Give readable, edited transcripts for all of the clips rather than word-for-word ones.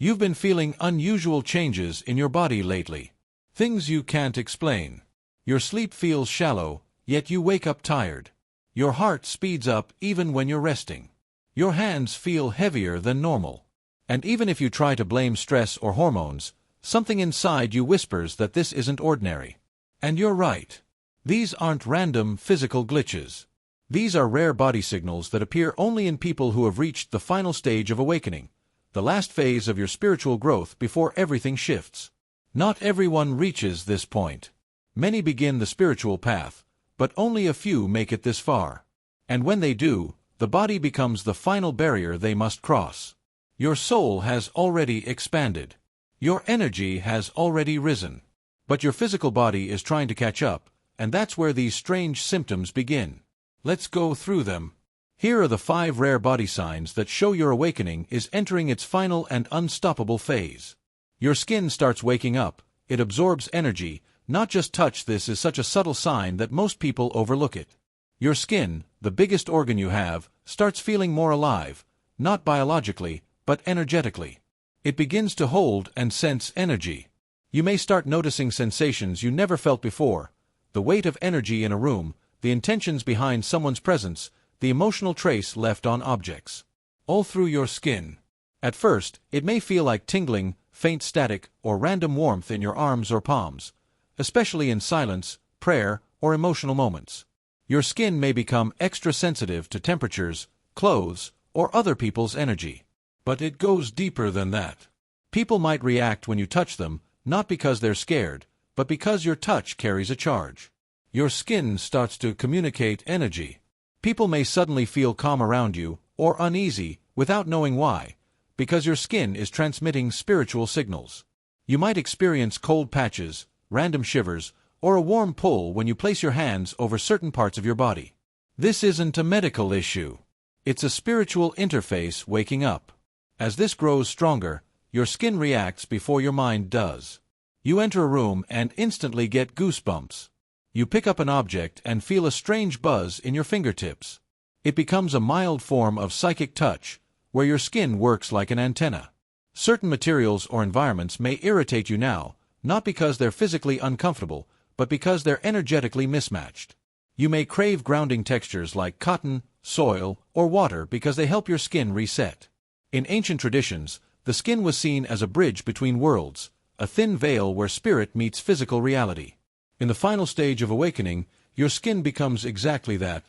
You've been feeling unusual changes in your body lately. Things you can't explain. Your sleep feels shallow, yet you wake up tired. Your heart speeds up even when you're resting. Your hands feel heavier than normal. And even if you try to blame stress or hormones, something inside you whispers that this isn't ordinary. And you're right. These aren't random physical glitches. These are rare body signals that appear only in people who have reached the final stage of awakening, the last phase of your spiritual growth before everything shifts. Not everyone reaches this point. Many begin the spiritual path, but only a few make it this far. And when they do, the body becomes the final barrier they must cross. Your soul has already expanded. Your energy has already risen. But your physical body is trying to catch up, and that's where these strange symptoms begin. Let's go through them. Here are the 5 rare body signs that show your awakening is entering its final and unstoppable phase. Your skin starts waking up. It absorbs energy, not just touch. This is such a subtle sign that most people overlook it. Your skin, the biggest organ you have, starts feeling more alive, not biologically, but energetically. It begins to hold and sense energy. You may start noticing sensations you never felt before: the weight of energy in a room, the intentions behind someone's presence, the emotional trace left on objects. All through your skin. At first, it may feel like tingling, faint static, or random warmth in your arms or palms, especially in silence, prayer, or emotional moments. Your skin may become extra sensitive to temperatures, clothes, or other people's energy. But it goes deeper than that. People might react when you touch them, not because they're scared, but because your touch carries a charge. Your skin starts to communicate energy. People may suddenly feel calm around you, or uneasy, without knowing why, because your skin is transmitting spiritual signals. You might experience cold patches, random shivers, or a warm pull when you place your hands over certain parts of your body. This isn't a medical issue. It's a spiritual interface waking up. As this grows stronger, your skin reacts before your mind does. You enter a room and instantly get goosebumps. You pick up an object and feel a strange buzz in your fingertips. It becomes a mild form of psychic touch, where your skin works like an antenna. Certain materials or environments may irritate you now, not because they're physically uncomfortable, but because they're energetically mismatched. You may crave grounding textures like cotton, soil, or water because they help your skin reset. In ancient traditions, the skin was seen as a bridge between worlds, a thin veil where spirit meets physical reality. In the final stage of awakening, your skin becomes exactly that,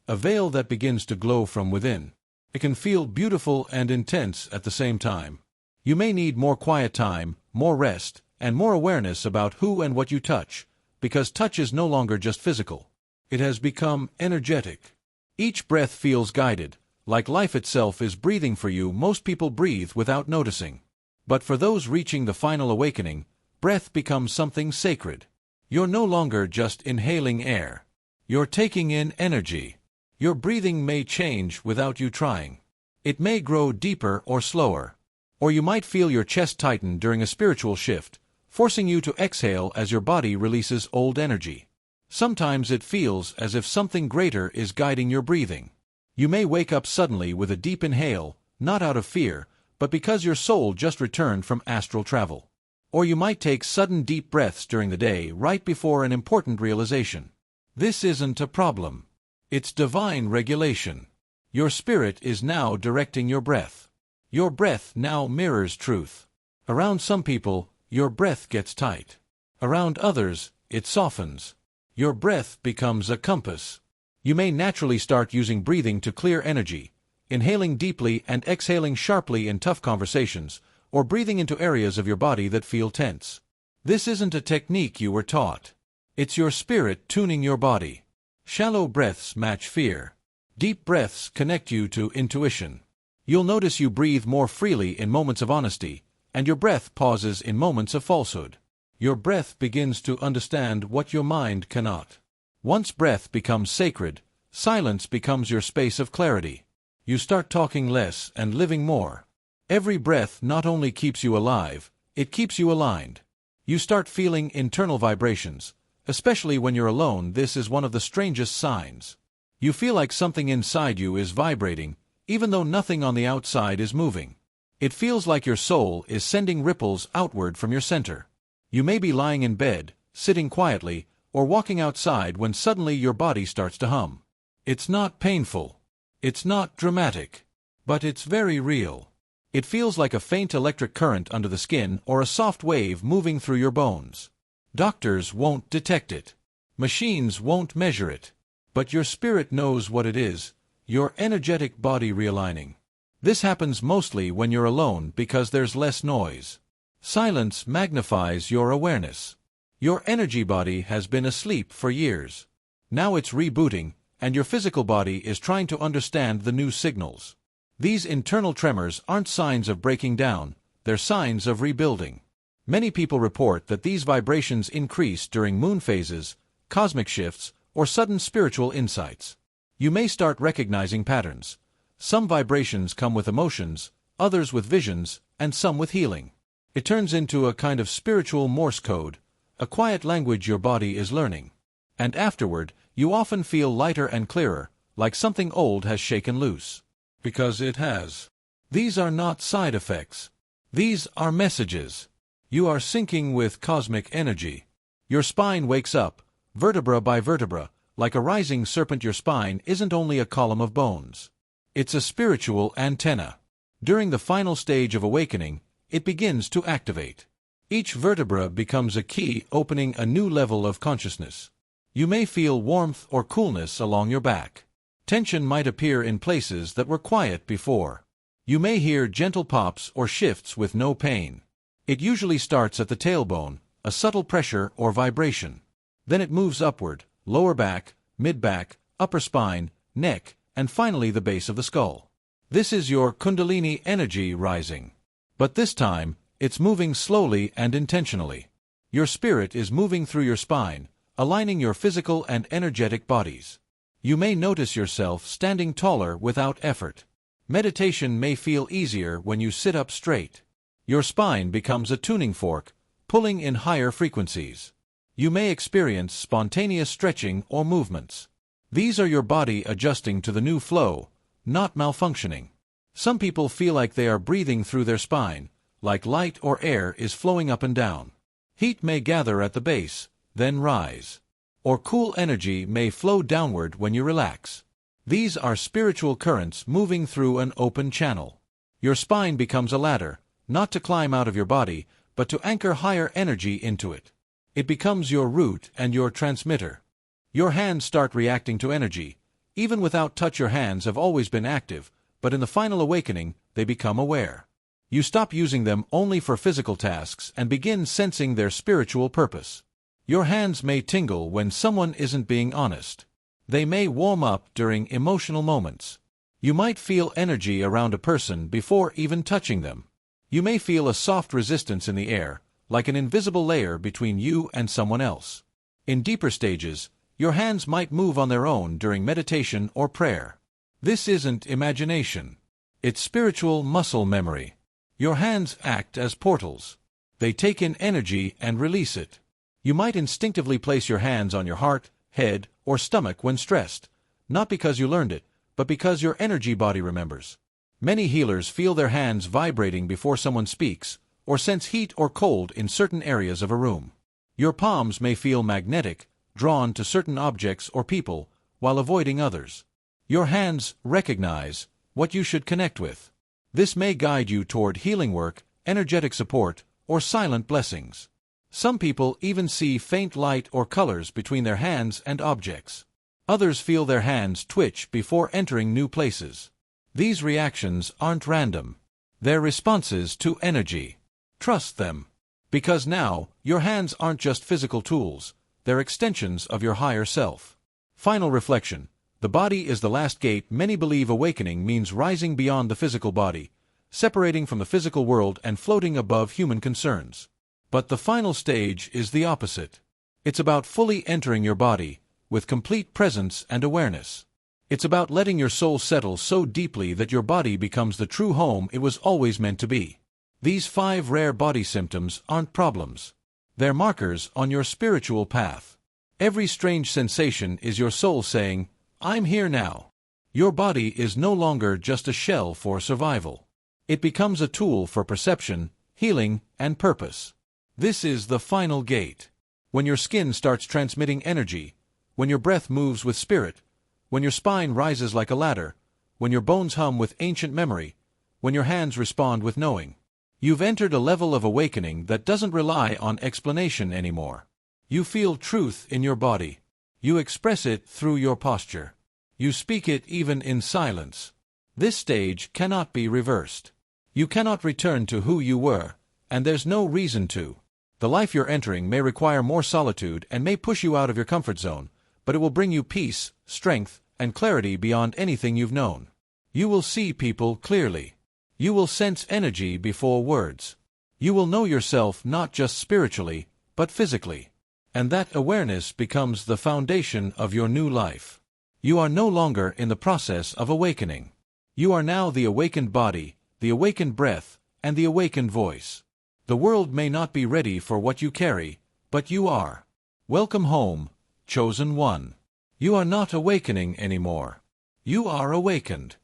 a veil that begins to glow from within. It can feel beautiful and intense at the same time. You may need more quiet time, more rest, and more awareness about who and what you touch, because touch is no longer just physical. It has become energetic. Each breath feels guided, like life itself is breathing for you. Most people breathe without noticing. But for those reaching the final awakening, breath becomes something sacred. You're no longer just inhaling air. You're taking in energy. Your breathing may change without you trying. It may grow deeper or slower. Or you might feel your chest tighten during a spiritual shift, forcing you to exhale as your body releases old energy. Sometimes it feels as if something greater is guiding your breathing. You may wake up suddenly with a deep inhale, not out of fear, but because your soul just returned from astral travel. Or you might take sudden deep breaths during the day right before an important realization. This isn't a problem. It's divine regulation. Your spirit is now directing your breath. Your breath now mirrors truth. Around some people, your breath gets tight. Around others, it softens. Your breath becomes a compass. You may naturally start using breathing to clear energy, inhaling deeply and exhaling sharply in tough conversations, or breathing into areas of your body that feel tense. This isn't a technique you were taught. It's your spirit tuning your body. Shallow breaths match fear. Deep breaths connect you to intuition. You'll notice you breathe more freely in moments of honesty, and your breath pauses in moments of falsehood. Your breath begins to understand what your mind cannot. Once breath becomes sacred, silence becomes your space of clarity. You start talking less and living more. Every breath not only keeps you alive, it keeps you aligned. You start feeling internal vibrations. Especially when you're alone, this is one of the strangest signs. You feel like something inside you is vibrating, even though nothing on the outside is moving. It feels like your soul is sending ripples outward from your center. You may be lying in bed, sitting quietly, or walking outside when suddenly your body starts to hum. It's not painful. It's not dramatic. But it's very real. It feels like a faint electric current under the skin or a soft wave moving through your bones. Doctors won't detect it. Machines won't measure it. But your spirit knows what it is, your energetic body realigning. This happens mostly when you're alone because there's less noise. Silence magnifies your awareness. Your energy body has been asleep for years. Now it's rebooting, and your physical body is trying to understand the new signals. These internal tremors aren't signs of breaking down, they're signs of rebuilding. Many people report that these vibrations increase during moon phases, cosmic shifts, or sudden spiritual insights. You may start recognizing patterns. Some vibrations come with emotions, others with visions, and some with healing. It turns into a kind of spiritual Morse code, a quiet language your body is learning. And afterward, you often feel lighter and clearer, like something old has shaken loose. Because it has. These are not side effects. These are messages. You are syncing with cosmic energy. Your spine wakes up, vertebra by vertebra, like a rising serpent. Your spine isn't only a column of bones. It's a spiritual antenna. During the final stage of awakening, it begins to activate. Each vertebra becomes a key opening a new level of consciousness. You may feel warmth or coolness along your back. Tension might appear in places that were quiet before. You may hear gentle pops or shifts with no pain. It usually starts at the tailbone, a subtle pressure or vibration. Then it moves upward, lower back, mid-back, upper spine, neck, and finally the base of the skull. This is your Kundalini energy rising. But this time, it's moving slowly and intentionally. Your spirit is moving through your spine, aligning your physical and energetic bodies. You may notice yourself standing taller without effort. Meditation may feel easier when you sit up straight. Your spine becomes a tuning fork, pulling in higher frequencies. You may experience spontaneous stretching or movements. These are your body adjusting to the new flow, not malfunctioning. Some people feel like they are breathing through their spine, like light or air is flowing up and down. Heat may gather at the base, then rise. Or cool energy may flow downward when you relax. These are spiritual currents moving through an open channel. Your spine becomes a ladder, not to climb out of your body, but to anchor higher energy into it. It becomes your root and your transmitter. Your hands start reacting to energy. Even without touch, your hands have always been active, but in the final awakening, they become aware. You stop using them only for physical tasks and begin sensing their spiritual purpose. Your hands may tingle when someone isn't being honest. They may warm up during emotional moments. You might feel energy around a person before even touching them. You may feel a soft resistance in the air, like an invisible layer between you and someone else. In deeper stages, your hands might move on their own during meditation or prayer. This isn't imagination. It's spiritual muscle memory. Your hands act as portals. They take in energy and release it. You might instinctively place your hands on your heart, head, or stomach when stressed, not because you learned it, but because your energy body remembers. Many healers feel their hands vibrating before someone speaks, or sense heat or cold in certain areas of a room. Your palms may feel magnetic, drawn to certain objects or people, while avoiding others. Your hands recognize what you should connect with. This may guide you toward healing work, energetic support, or silent blessings. Some people even see faint light or colors between their hands and objects. Others feel their hands twitch before entering new places. These reactions aren't random. They're responses to energy. Trust them. Because now, your hands aren't just physical tools, they're extensions of your higher self. Final reflection. The body is the last gate. Many believe awakening means rising beyond the physical body, separating from the physical world and floating above human concerns. But the final stage is the opposite. It's about fully entering your body, with complete presence and awareness. It's about letting your soul settle so deeply that your body becomes the true home it was always meant to be. These 5 rare body symptoms aren't problems. They're markers on your spiritual path. Every strange sensation is your soul saying, "I'm here now." Your body is no longer just a shell for survival. It becomes a tool for perception, healing, and purpose. This is the final gate. When your skin starts transmitting energy, when your breath moves with spirit, when your spine rises like a ladder, when your bones hum with ancient memory, when your hands respond with knowing, you've entered a level of awakening that doesn't rely on explanation anymore. You feel truth in your body. You express it through your posture. You speak it even in silence. This stage cannot be reversed. You cannot return to who you were, and there's no reason to. The life you're entering may require more solitude and may push you out of your comfort zone, but it will bring you peace, strength, and clarity beyond anything you've known. You will see people clearly. You will sense energy before words. You will know yourself not just spiritually, but physically. And that awareness becomes the foundation of your new life. You are no longer in the process of awakening. You are now the awakened body, the awakened breath, and the awakened voice. The world may not be ready for what you carry, but you are. Welcome home, chosen one. You are not awakening anymore. You are awakened.